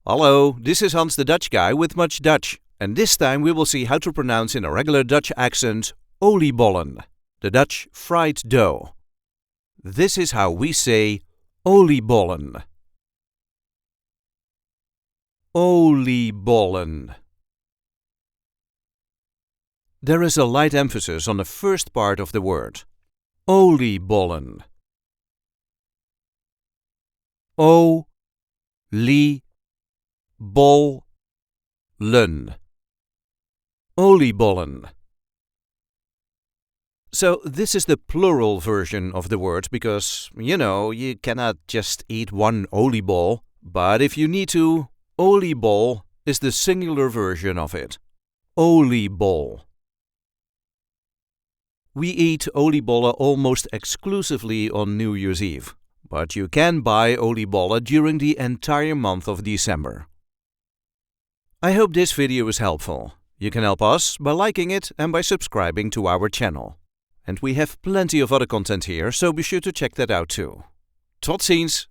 Hallo, this is Hans the Dutch guy with much Dutch, and this time we will see how to pronounce in a regular Dutch accent oliebollen, the Dutch fried dough. This is how we say oliebollen. Oliebollen. There is a light emphasis on the first part of the word. Oliebollen. O-LIE-BOL-LEN. Oliebollen. So this is the plural version of the word because, you cannot just eat one oliebol, but if you need to, Oliebol is the singular version of it. Oliebol. We eat oliebollen almost exclusively on New Year's Eve, but you can buy oliebollen during the entire month of December. I hope this video is helpful. You can help us by liking it and by subscribing to our channel. And we have plenty of other content here, so be sure to check that out too. Tot ziens!